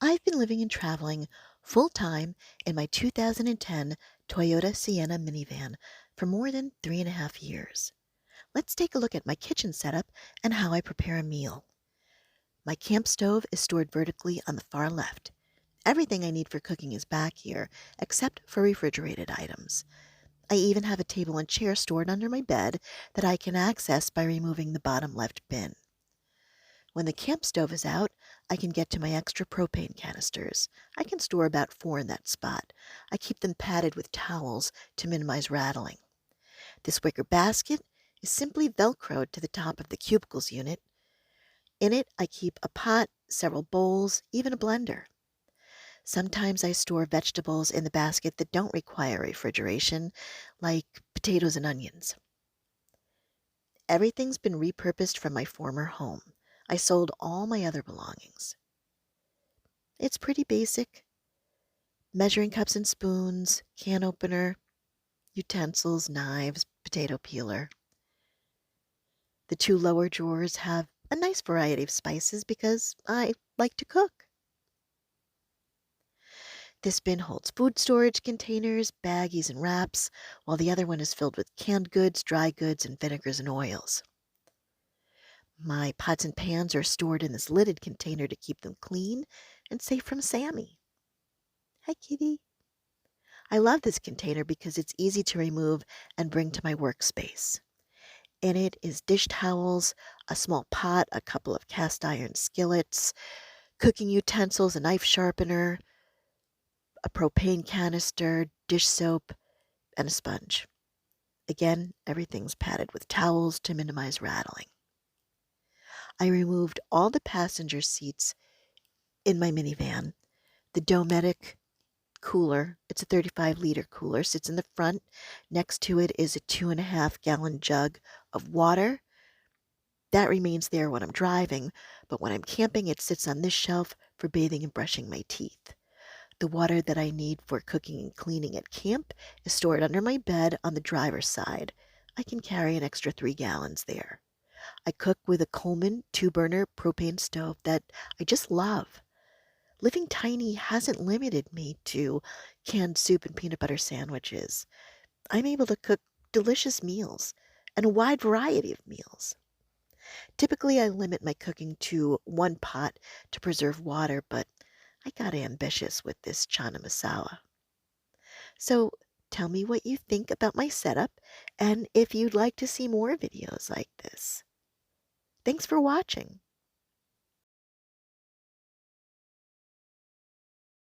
I've been living and traveling full time in my 2010 Toyota Sienna minivan for more than 3.5 years. Let's take a look at my kitchen setup and how I prepare a meal. My camp stove is stored vertically on the far left. Everything I need for cooking is back here, except for refrigerated items. I even have a table and chair stored under my bed that I can access by removing the bottom left bin. When the camp stove is out, I can get to my extra propane canisters. I can store about 4 in that spot. I keep them padded with towels to minimize rattling. This wicker basket is simply Velcroed to the top of the cubicles unit. In it, I keep a pot, several bowls, even a blender. Sometimes I store vegetables in the basket that don't require refrigeration, like potatoes and onions. Everything's been repurposed from my former home. I sold all my other belongings. It's pretty basic. Measuring cups and spoons, can opener, utensils, knives, potato peeler. The 2 lower drawers have a nice variety of spices because I like to cook. This bin holds food storage containers, baggies, and wraps, while the other one is filled with canned goods, dry goods, and vinegars and oils. My pots and pans are stored in this lidded container to keep them clean and safe from Sammy. Hi, kitty. I love this container because it's easy to remove and bring to my workspace. In it is dish towels, a small pot, a couple of cast iron skillets, cooking utensils, a knife sharpener, a propane canister, dish soap, and a sponge. Again, everything's padded with towels to minimize rattling. I removed all the passenger seats in my minivan. The Dometic cooler, it's a 35-liter cooler, sits in the front. Next to it is a 2.5-gallon jug of water. That remains there when I'm driving, but when I'm camping, it sits on this shelf for bathing and brushing my teeth. The water that I need for cooking and cleaning at camp is stored under my bed on the driver's side. I can carry an extra 3 gallons there. I cook with a Coleman 2-burner propane stove that I just love. Living tiny hasn't limited me to canned soup and peanut butter sandwiches. I'm able to cook delicious meals and a wide variety of meals. Typically, I limit my cooking to 1 pot to preserve water, but I got ambitious with this chana masala. So tell me what you think about my setup and if you'd like to see more videos like this. Thanks for watching.